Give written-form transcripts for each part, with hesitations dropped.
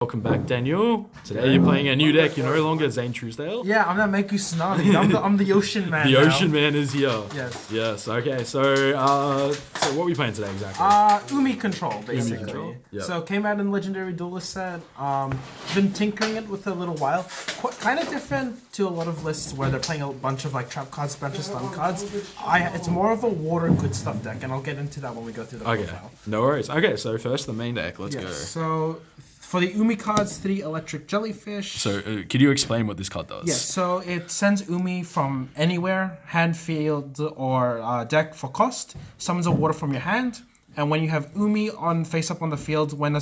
Welcome back, Daniel. Today you're playing a new deck. You're no longer Zane Truesdale. Yeah, I'm not Mako Tsunami. I'm the ocean man. The now. Ocean Man is here. Yes. Yes. Okay. So what are we playing today exactly? Umi control basically. Control, yep. So came out in Legendary Duelist set. Been tinkering it with a little while. Kind of different to a lot of lists where they're playing a bunch of like trap cards, bunch of stun cards. It's more of a water good stuff deck, and I'll get into that when we go through the profile. No worries. Okay. So first the main deck. Let's go. So for the Umi cards, 3 electric jellyfish. So could you explain what this card does? Yes, so it sends Umi from anywhere, hand, field, or deck for cost, summons a water from your hand, and when you have Umi on face up on the field, when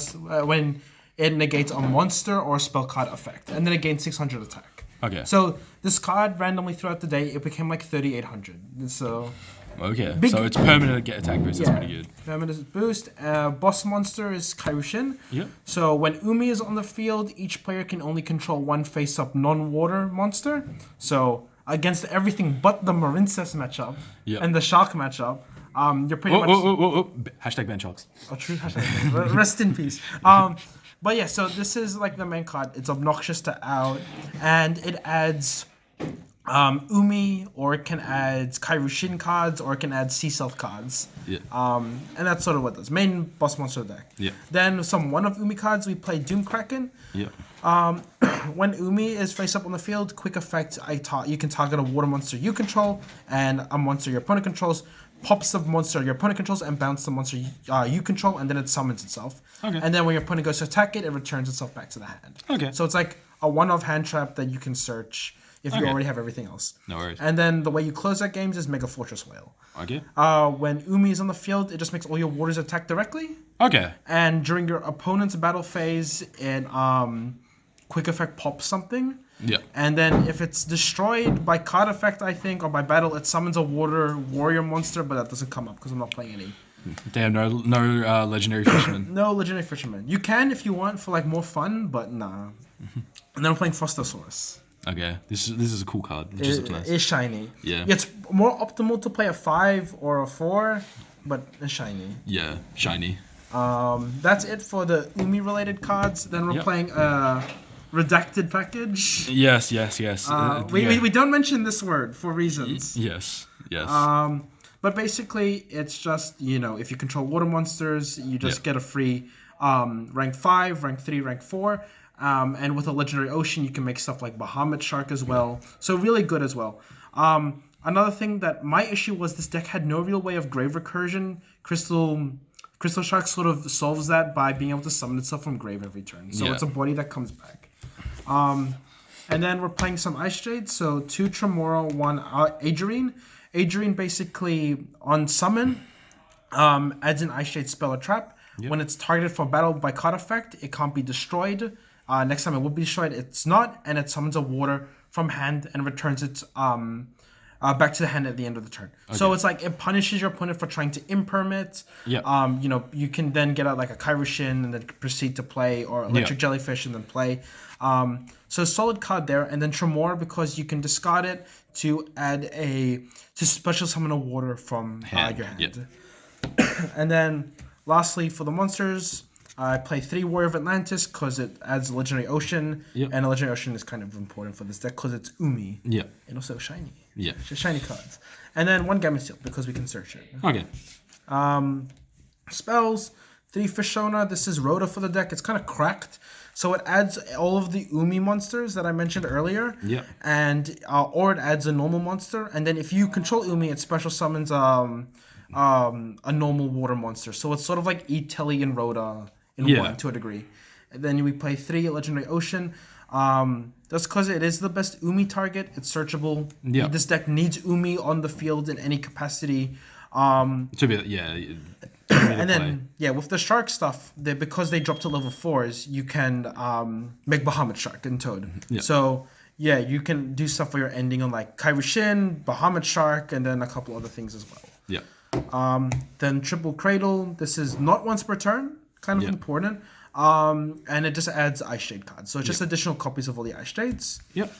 it negates a monster or a spell card effect, and then it gains 600 attack. Okay. So this card randomly throughout the day, it became like 3,800. So okay. So it's permanent get attack boost. That's pretty good. Permanent boost. Boss monster is Kairushin. Yep. So when Umi is on the field, each player can only control one face-up non-water monster. So against everything but the Marincess matchup and the Shark matchup, you're pretty much... Hashtag ban sharks. Oh, true. Hashtag. Rest in peace. But yeah, so this is like the main card. It's obnoxious to out, and it adds... Umi, or it can add Kairushin cards, or it can add Sea Self cards. Yeah. And that's sort of what it does. Main boss monster deck. Yeah. Then some one of Umi cards, we play Doom Kraken. Yeah. When Umi is face up on the field, quick effect, you can target a water monster you control and a monster your opponent controls. Pops the monster your opponent controls and bounce the monster you control, and then it summons itself. Okay. And then when your opponent goes to attack it, it returns itself back to the hand. Okay. So it's like a one-off hand trap that you can search if you already have everything else. No worries. And then the way you close that game is Mega Fortress Whale. Okay. When Umi is on the field, it just makes all your waters attack directly. Okay. And during your opponent's battle phase, it quick effect pops something. Yeah. And then if it's destroyed by card effect, I think, or by battle, it summons a water warrior monster, but that doesn't come up because I'm not playing any. Damn, no legendary fisherman. No legendary fisherman. You can if you want for like more fun, but nah. And then I'm playing Frostosaurus. Okay, this is a cool card. It's shiny. Yeah. It's more optimal to play a 5 or a 4, but it's shiny. Yeah, shiny. That's it for the Umi related cards. Then we're playing a redacted package. Yes. We don't mention this word for reasons. Yes. But basically, it's just, if you control water monsters, you just get a free rank 5, rank 3, rank 4. And with a legendary ocean, you can make stuff like Bahamut Shark as well. So really good as well. Another thing that my issue was this deck had no real way of grave recursion. Crystal Shark sort of solves that by being able to summon itself from grave every turn. So it's a body that comes back. And then we're playing some Ice Jade. So 2 Tremora, 1 Adrienne. Adrienne basically on summon adds an Ice Jade spell or trap. Yep. When it's targeted for battle by card effect, it can't be destroyed. Next time it will be destroyed, it's not, and it summons a water from hand and returns it back to the hand at the end of the turn. Okay. So it's like it punishes your opponent for trying to impermit. Yeah. You can then get out like a Kairushin and then proceed to play, or electric jellyfish and then play. So solid card there, and then Tremor because you can discard it to to special summon a water from your hand. Yep. And then lastly for the monsters, I play 3 Warrior of Atlantis because it adds a Legendary Ocean, and a Legendary Ocean is kind of important for this deck because it's Umi. Yeah. And also shiny. Yeah. It's just shiny cards. And then 1 Gamma Steel because we can search it. Okay. Spells, 3 Fishona. This is Rhoda for the deck. It's kind of cracked. So it adds all of the Umi monsters that I mentioned earlier. Yeah. And or it adds a normal monster. And then if you control Umi, it special summons a normal water monster. So it's sort of like Telly and Rhoda in one to a degree. And then we play 3 Legendary Ocean. That's because it is the best Umi target. It's searchable. Yeah. This deck needs Umi on the field in any capacity. And then with the shark stuff, because they drop to level 4s, you can make Bahamut Shark and Toad. Yeah. So you can do stuff where you're ending on like Kairushin, Bahamut Shark, and then a couple other things as well. Yeah. Then Triple Cradle. This is not once per turn. Kind of important. And it just adds Ice Jade cards. So it's just additional copies of all the Ice Jades. Yep.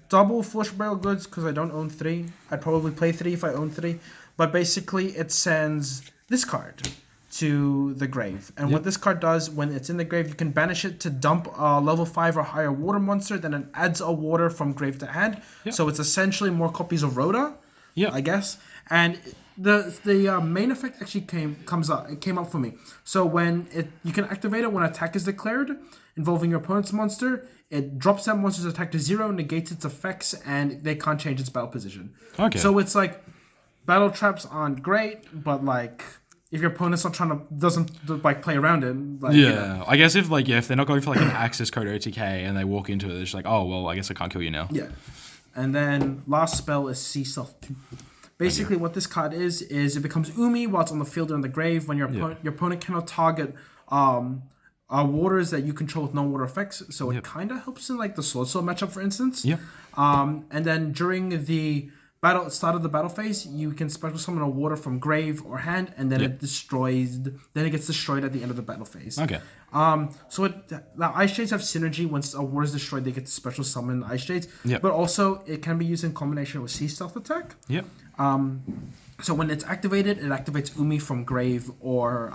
Double Flush Barrel Goods because I don't own 3. I'd probably play 3 if I own 3. But basically it sends this card. to the grave. And what this card does, when it's in the grave, you can banish it to dump a level 5 or higher water monster, then it adds a water from grave to hand. So it's essentially more copies of Rhoda, I guess. And the main effect actually came up for me. So when you can activate it when attack is declared involving your opponent's monster. It drops that monster's attack to 0, negates its effects, and they can't change its battle position. Okay. So it's like battle traps aren't great, but like if your opponent's not doesn't like play around it. Like, yeah, you know. I guess if they're not going for like an access code OTK and they walk into it, they're just like, oh well, I guess I can't kill you now. Yeah. And then last spell is Sea Stealth 2. Basically, what this card is it becomes Umi while it's on the field or in the grave. When your opponent cannot target waters that you control with no water effects. So it kind of helps in like the Sword Soul matchup, for instance. Yeah. And then during the start of the battle phase, you can special summon a water from grave or hand, and then it gets destroyed at the end of the battle phase. Okay. So the Ice Shades have synergy. Once a water is destroyed, they get to special summon Ice Shades. But also it can be used in combination with Sea Stealth attack. Yep. So when it's activated, it activates Umi from grave or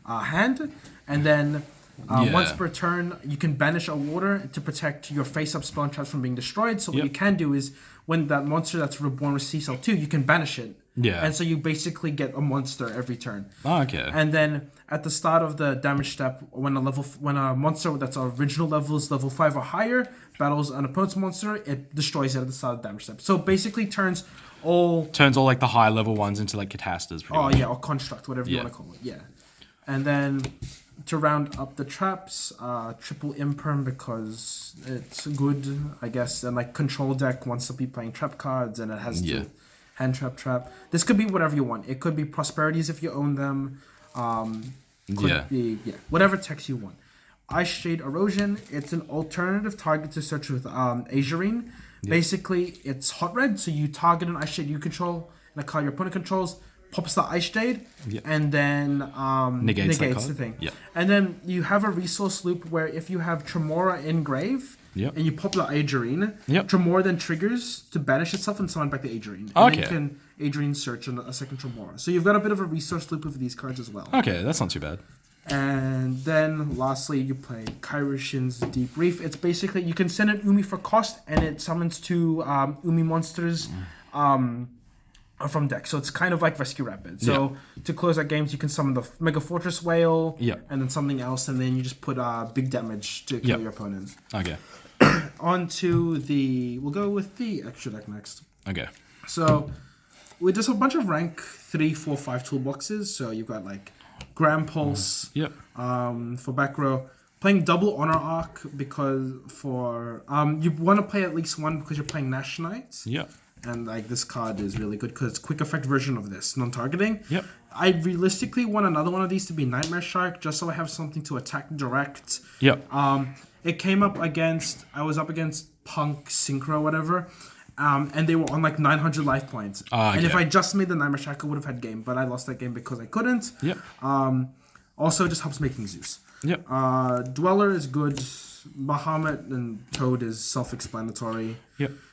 hand, and then once per turn, you can banish a water to protect your face-up spell and traps from being destroyed. So what you can do is, when that monster that's reborn with Sea Stealth 2, you can banish it. Yeah. And so you basically get a monster every turn. Oh, okay. And then at the start of the damage step, when a monster that's original levels, level 5 or higher, battles an opponent's monster, it destroys it at the start of the damage step. So basically turns all like the high level ones into like catasters. Yeah, or construct, whatever you want to call it. Yeah. And then to round up the traps, triple imperm because it's good, I guess. And like control deck wants to be playing trap cards, and it has hand trap. This could be whatever you want. It could be prosperities if you own them. Could be whatever text you want. Ice Shade Erosion. It's an alternative target to search with Azurine. Basically, it's hot red, so you target an Ice Shade you control and a card your opponent controls. Pops the Ice Shade, and then negates the thing. And then you have a resource loop where if you have Tremora in grave, and you pop the Adrian, Tremora then triggers to banish itself and summon back the Adrian. And then you can Adrian search a second Tremora. So you've got a bit of a resource loop with these cards as well. Okay, that's not too bad. And then lastly, you play Kairishin's Deep Reef. It's basically, you can send an Umi for cost, and it summons 2 Umi monsters. From deck, so it's kind of like Rescue Rapid. So to close out games, you can summon the Mega Fortress Whale, and then something else, and then you just put big damage to kill your opponent. Okay. On to we'll go with the extra deck next. Okay. So there's a bunch of rank 3, 4, 5 toolboxes. So you've got like Grand Pulse. For back row. Playing double Honor Arc because you want to play at least one because you're playing Nash Knights. And like this card is really good because it's quick effect version of this, non-targeting. I realistically want another one of these to be Nightmare Shark just so I have something to attack direct. It came up I was up against Punk, Synchro, whatever. And they were on like 900 life points. And if I just made the Nightmare Shark, I would have had game, but I lost that game because I couldn't. Also, it just helps making Zeus. Dweller is good. Bahamut and Toad is self-explanatory.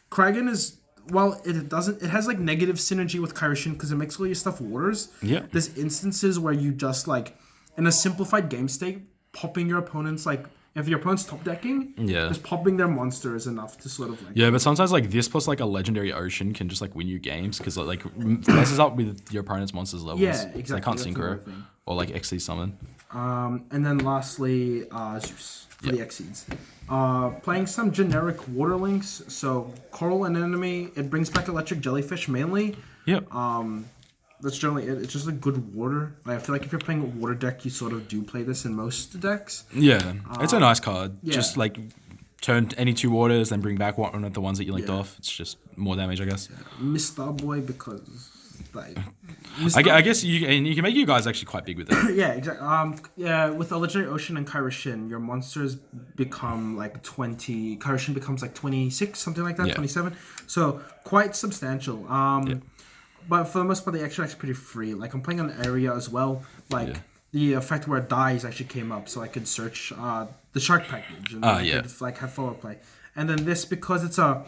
Kragan is... Well, it has like negative synergy with Kairishin because it makes all your stuff waters. There's instances where you just like, in a simplified game state, popping your opponent's like, if your opponent's top decking, just popping their monster is enough to sort of like... Yeah, but sometimes like this plus like a Legendary Ocean can just like win you games because like messes up with your opponent's monster's levels. Yeah, exactly. So they can't synchro or like XC summon. And then lastly, Zeus for the Exceeds. Playing some generic water links. So Coral Anemone, it brings back Electric Jellyfish mainly. That's generally it. It's just a good water. I feel like if you're playing a water deck, you sort of do play this in most decks. Yeah, it's a nice card. Just like turn any 2 waters, then bring back one of the ones that you linked off. It's just more damage, I guess. Mr. Boy because like... I guess you can make you guys actually quite big with it. Yeah, exactly. With the Legendary Ocean and Kairishin, your monsters become like 20. Kairishin becomes like 26, something like that, 27. So quite substantial. But for the most part, the extra deck's pretty free. Like I'm playing on area as well. Like the effect where it dies actually came up, so I could search the Shark package and I could like have forward play. And then this because it's a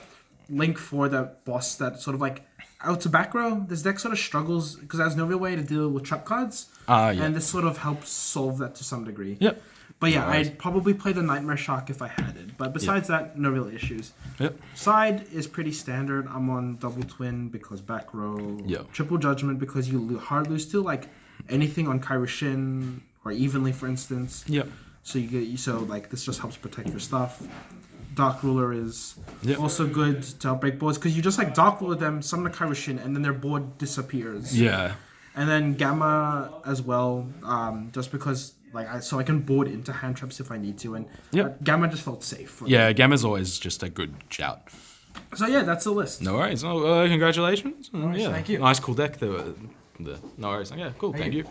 Link for the boss that sort of like out to back row. This deck sort of struggles because there's no real way to deal with trap cards. And this sort of helps solve that to some degree. Yep. But yeah, I'd probably play the Nightmare Shark if I had it. But besides that, no real issues. Yep. Side is pretty standard. I'm on Double Twin because back row. Yep. Triple Judgment because you hard lose to like anything on Kairishin or Evenly, for instance. Yep. So like this just helps protect your stuff. Dark Ruler is also good to help break boards because you just like Dark Ruler them, summon a Kairishin, and then their board disappears. Yeah. And then Gamma as well, just because so I can board into hand traps if I need to, and Gamma just felt safe. For me. Gamma's always just a good shout. So yeah, that's the list. No worries. Congratulations. Nice, thank you. Nice, cool deck. No worries. Yeah, cool. Thank you.